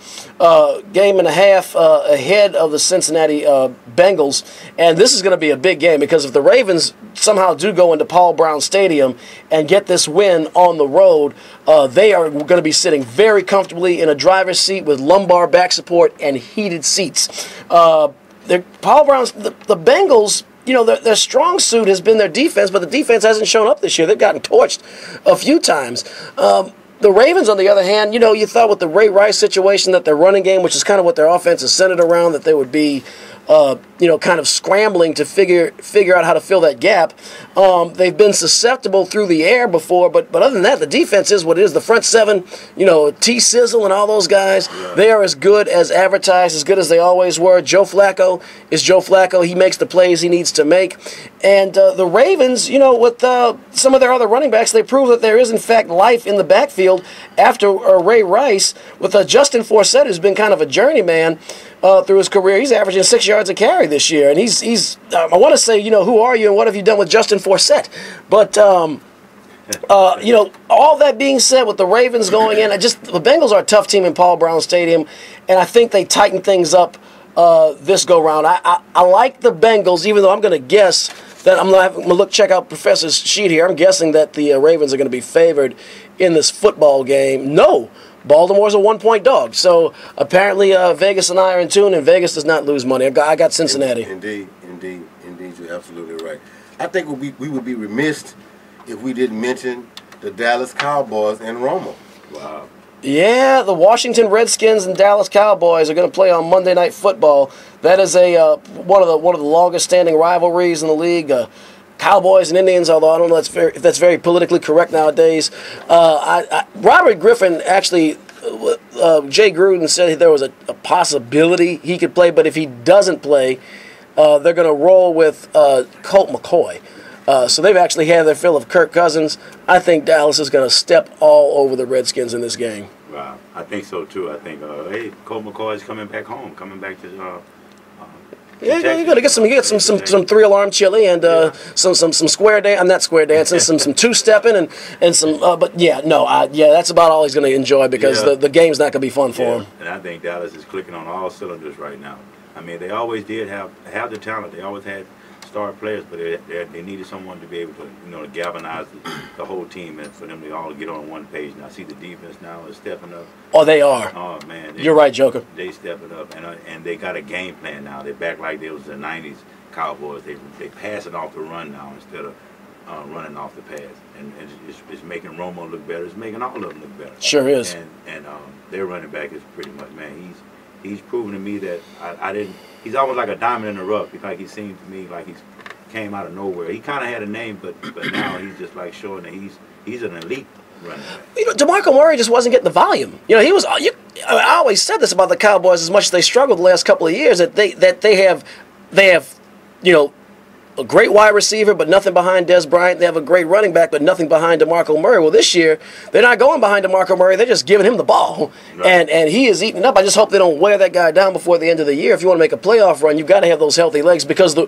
game and a half ahead of the Cincinnati Bengals. And this is going to be a big game because if the Ravens somehow do go into Paul Brown Stadium and get this win on the road, they are going to be sitting very comfortably in a driver's seat with lumbar back support and heated seats. Paul Brown's, the Bengals, their strong suit has been their defense, but the defense hasn't shown up this year. They've gotten torched a few times. The Ravens, on the other hand, you thought with the Ray Rice situation that their running game, which is kind of what their offense is centered around, that they would be, kind of scrambling to figure out how to fill that gap. They've been susceptible through the air before, but other than that, the defense is what it is. The front seven, T-Sizzle and all those guys, they are as good as advertised, as good as they always were. Joe Flacco is Joe Flacco. He makes the plays he needs to make. And the Ravens, with some of their other running backs, they prove that there is, in fact, life in the backfield after Ray Rice. With Justin Forsett, who's been kind of a journeyman through his career. He's averaging 6 yards a carry this year. And he's I want to say, who are you and what have you done with Justin Forsett? But, all that being said, with the Ravens going in, the Bengals are a tough team in Paul Brown Stadium, and I think they tighten things up this go-round. I like the Bengals, even though I'm going to guess that I'm going to check out Professor's sheet here. I'm guessing that the Ravens are going to be favored in this football game. No, Baltimore's a 1-point dog. So apparently Vegas and I are in tune, and Vegas does not lose money. I got Cincinnati. Indeed, you're absolutely right. I think we would be remiss if we didn't mention the Dallas Cowboys and Romo. Wow. Yeah, the Washington Redskins and Dallas Cowboys are going to play on Monday Night Football. That is one of the longest-standing rivalries in the league. Cowboys and Indians, although I don't know if that's very politically correct nowadays. Robert Griffin actually, Jay Gruden said there was a possibility he could play, but if he doesn't play, they're going to roll with Colt McCoy. So they've actually had their fill of Kirk Cousins. I think Dallas is going to step all over the Redskins in this game. Wow, I think so too. I think Colt McCoy is coming back home, coming back to. Yeah, you're gonna get some 3-alarm chili and some square dance. I'm not square dancing, some two-stepping and some. That's about all he's gonna enjoy because the game's not gonna be fun for him. And I think Dallas is clicking on all cylinders right now. I mean, they always did have the talent. They always had star players, but they needed someone to be able to galvanize the whole team and for them to all get on one page. And I see the defense now is stepping up. Oh, they are. Oh man, you're right, Joker. They stepping up and they got a game plan now. They're back like they was the '90s Cowboys. They passing off the run now instead of running off the pass, and it's making Romo look better. It's making all of them look better. Sure is. And their running back is pretty much, man. He's proven to me that I didn't. He's almost like a diamond in the rough. Like he seemed to me like he's came out of nowhere. He kind of had a name, but now he's just like showing that he's an elite running back. DeMarco Murray just wasn't getting the volume. He was. I always said this about the Cowboys as much as they struggled the last couple of years that they have a great wide receiver, but nothing behind Des Bryant. They have a great running back, but nothing behind DeMarco Murray. Well, this year, they're not going behind DeMarco Murray. They're just giving him the ball, right. and he is eating up. I just hope they don't wear that guy down before the end of the year. If you want to make a playoff run, you've got to have those healthy legs because the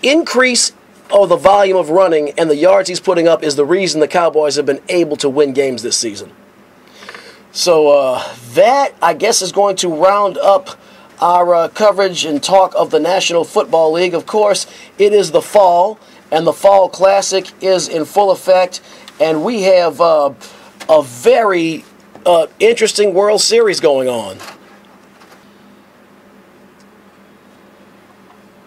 increase of the volume of running and the yards he's putting up is the reason the Cowboys have been able to win games this season. So that, I guess, is going to round up our coverage and talk of the National Football League. Of course, it is the fall, and the Fall Classic is in full effect, and we have a very interesting World Series going on.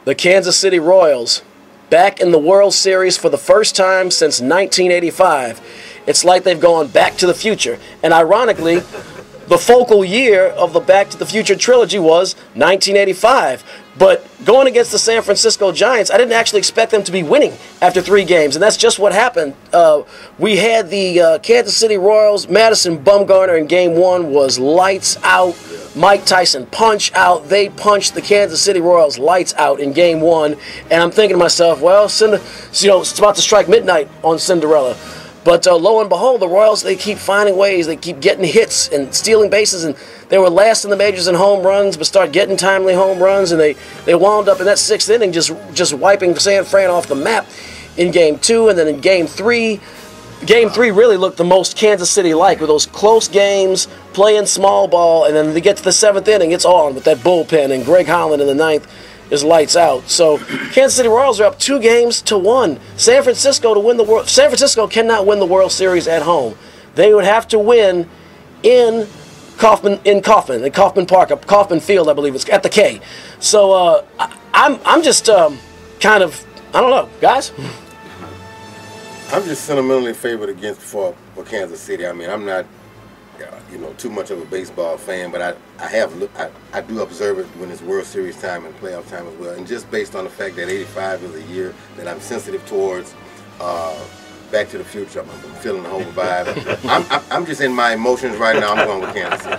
The Kansas City Royals, back in the World Series for the first time since 1985. It's like they've gone back to the future. And ironically, the focal year of the Back to the Future trilogy was 1985. But going against the San Francisco Giants, I didn't actually expect them to be winning after 3 games, and that's just what happened. We had the Kansas City Royals. Madison Bumgarner in Game 1 was lights out. Mike Tyson punch out. They punched the Kansas City Royals lights out in Game 1, and I'm thinking to myself, well, it's about to strike midnight on Cinderella. But lo and behold, the Royals, they keep finding ways. They keep getting hits and stealing bases, and they were last in the majors in home runs, but start getting timely home runs, and they wound up in that 6th inning just wiping San Fran off the map in Game 2, and then in Game 3. Game 3 really looked the most Kansas City-like, with those close games, playing small ball, and then they get to the 7th inning, it's on with that bullpen, and Greg Holland in the 9th is lights out. So Kansas City Royals are up 2-1. San Francisco cannot win the World Series at home. They would have to win in Kauffman Park, Kauffman Field, I believe it's at the K. So I'm just kind of, I don't know, guys. I'm just sentimentally favored for Kansas City. I mean, I'm not too much of a baseball fan, but I do observe it when it's World Series time and playoff time as well. And just based on the fact that 85 is a year that I'm sensitive towards, Back to the Future, I'm feeling the whole vibe. I'm just in my emotions right now. I'm going with Kansas City.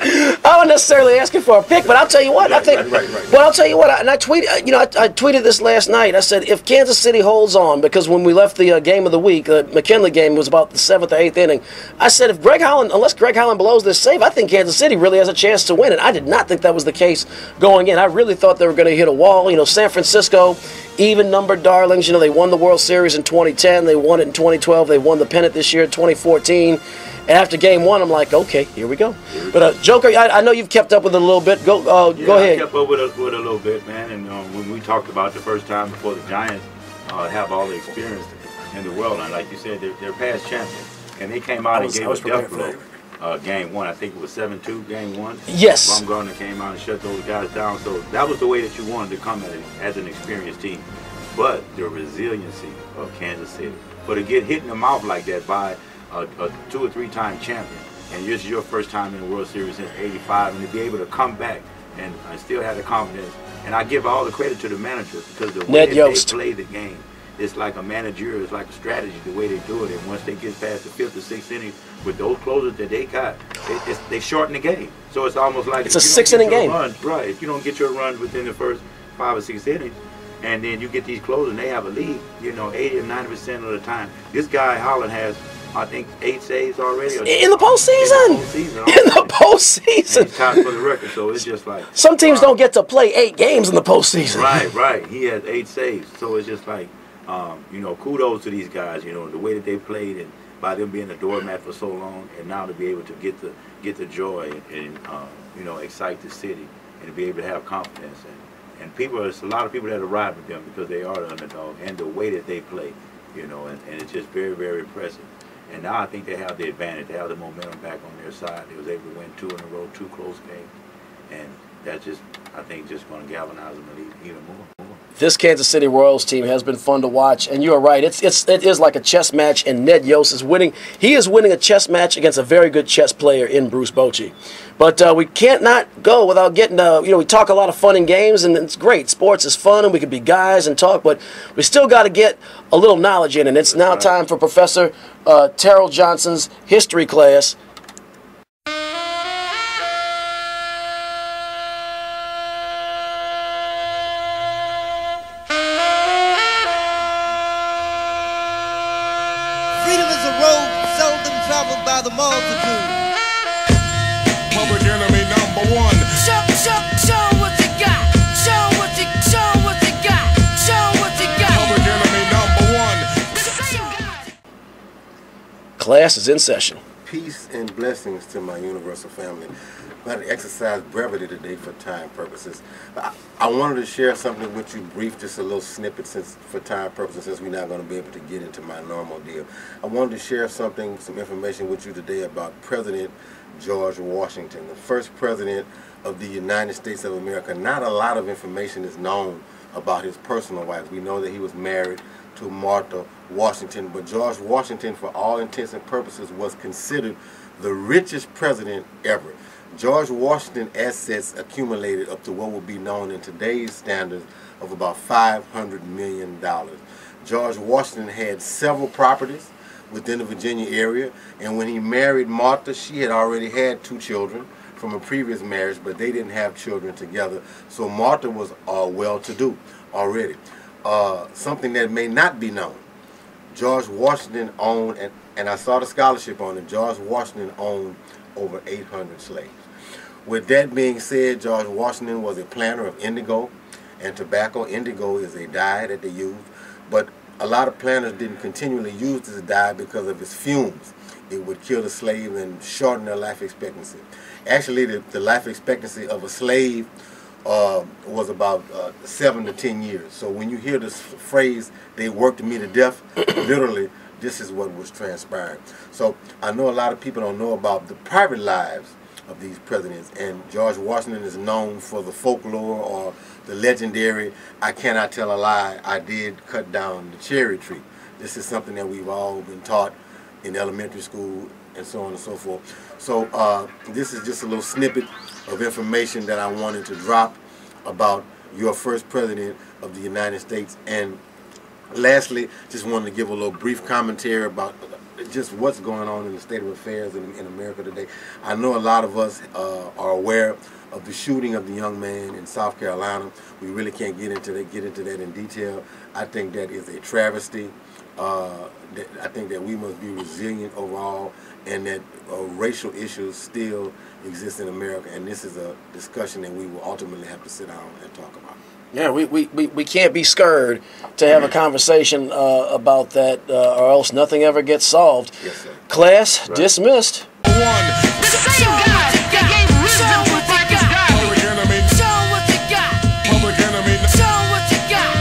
I wasn't necessarily asking for a pick, but I'll tell you what. I think. Right. Well, I'll tell you what. I tweeted. I tweeted this last night. I said if Kansas City holds on, because when we left the game of the week, the McKinley game was about the 7th or 8th inning. I said unless Greg Holland blows this save, I think Kansas City really has a chance to win it. I did not think that was the case going in. I really thought they were going to hit a wall. San Francisco, even-numbered darlings. They won the World Series in 2010. They won it in 2012. They won the pennant this year in 2014. And after Game 1, I'm like, okay, here we go. But Joker, I know you've kept up with it a little bit. Go ahead. I kept up with it a little bit, man. And when we talked about the first time before the Giants have all the experience in the world, and like you said, they're past champions, and they came out and gave a death blow. Game 1, I think it was 7-2. Game 1. Yes. Bumgarner came out and shut those guys down. So that was the way that you wanted to come at it as an experienced team. But the resiliency of Kansas City, but to get hit in the mouth like that by a 2 or 3-time champion, and this is your first time in the World Series since '85, and to be able to come back and still have the confidence. And I give all the credit to the manager, because the way they play the game, it's like a manager, it's like a strategy, the way they do it. And once they get past the 5th or 6th inning with those closers that they got, they shorten the game. So it's almost like it's a 6-inning game. Right. If you don't get your runs within the first 5 or 6 innings, and then you get these closers and they have a lead, 80 or 90% of the time. This guy Holland has, I think, 8 saves already. In the postseason. In the postseason. He's tied for the record, so it's just like... Some teams don't get to play 8 games in the postseason. Right. He has 8 saves, so it's just like, kudos to these guys, the way that they played, and by them being a doormat for so long, and now to be able to get the joy and excite the city, and to be able to have confidence. And there's a lot of people that arrive with them because they are the underdog, and the way that they play, and it's just very, very impressive. And now I think they have the advantage. They have the momentum back on their side. They was able to win 2 in a row, 2 close games. And that's just, I think, just going to galvanize them even more. This Kansas City Royals team has been fun to watch, and you are right. It is like a chess match, and Ned Yost is winning. He is winning a chess match against a very good chess player in Bruce Bochy. But we can't not go without getting, we talk a lot of fun in games, and it's great. Sports is fun, and we could be guys and talk, but we still got to get a little knowledge in, and it's now time for Professor Terrell Johnson's history class. Freedom is a road seldom traveled by the multitude. Public enemy number 1. Show what you got. Show what you got. Show what you got. Public enemy number 1. Class is in session. Peace and blessings to my universal family. I'm going to exercise brevity today for time purposes. I wanted to share something with you brief, just a little snippet for time purposes, since we're not going to be able to get into my normal deal. I wanted to share some information with you today about President George Washington, the first president of the United States of America. Not a lot of information is known about his personal life. We know that he was married to Martha Washington, but George Washington, for all intents and purposes, was considered the richest president ever. George Washington assets accumulated up to what would be known in today's standards of about $500 million. George Washington had several properties within the Virginia area, and when he married Martha, she had already had 2 children from a previous marriage, but they didn't have children together. So Martha was well-to-do already. Something that may not be known, George Washington owned, and I saw the scholarship on it, George Washington owned over 800 slaves. With that being said, George Washington was a planter of indigo and tobacco. Indigo is a dye that they use, but a lot of planters didn't continually use this dye because of its fumes. It would kill the slave and shorten their life expectancy. Actually, the life expectancy of a slave was about 7 to 10 years. So when you hear this phrase, they worked me to death, literally, this is what was transpiring. So I know a lot of people don't know about the private lives of these presidents, and George Washington is known for the folklore or the legendary, I cannot tell a lie, I did cut down the cherry tree. This is something that we've all been taught in elementary school and so on and so forth. So this is just a little snippet of information that I wanted to drop about your first president of the United States. And lastly, just wanted to give a little brief commentary about just what's going on in the state of affairs in America today. I know a lot of us are aware of the shooting of the young man in South Carolina. We really can't get into that in detail. I think that is a travesty. I think that we must be resilient overall, and that racial issues still exist in America, and this is a discussion that we will ultimately have to sit down and talk about. Yeah, we can't be scared to have a conversation about that, or else nothing ever gets solved. Yes, sir. Class dismissed. The same guy that gave wisdom to the practice God. Show 'em what you got. Show 'em what you got.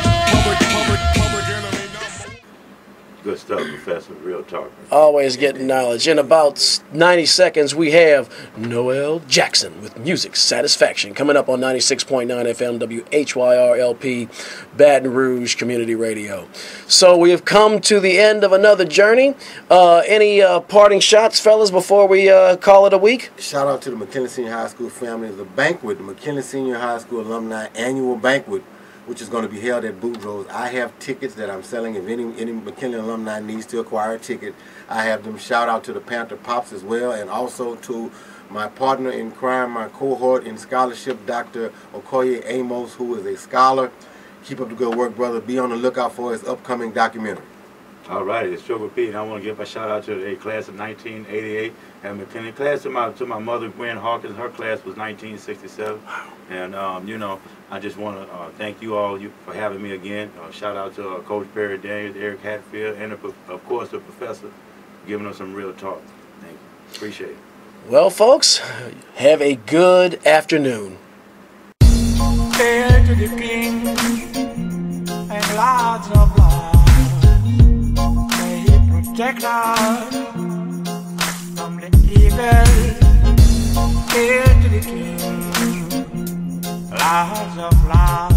Good stuff, Professor. Real talk. Always getting knowledge. In about 90 seconds, we have Noel Jackson with Music Satisfaction coming up on 96.9 FM WHYR-LP Baton Rouge Community Radio. So we have come to the end of another journey. Any parting shots, fellas, before we call it a week? Shout out to the McKinley Senior High School family. The banquet, the McKinley Senior High School Alumni Annual Banquet, which is going to be held at Boudreaux's. I have tickets that I'm selling. If any McKinley alumni needs to acquire a ticket, I have them. Shout out to the Panther Pops as well, and also to my partner in crime, my cohort in scholarship, Dr. Okoye Amos, who is a scholar. Keep up the good work, brother. Be on the lookout for his upcoming documentary. All right, it's Sugar Pete, and I want to give a shout out to the class of 1988 at McKinley. Class to my mother, Gwen Hawkins. Her class was 1967, and you know, I just want to thank you all for having me again. Shout out to Coach Perry Daniels, Eric Hatfield, and of course the professor, giving us some real talk. Thank you, appreciate it. Well, folks, have a good afternoon. Hail to the king and lords of love. Protect us from the evil. Hail to the King, Lords of Love.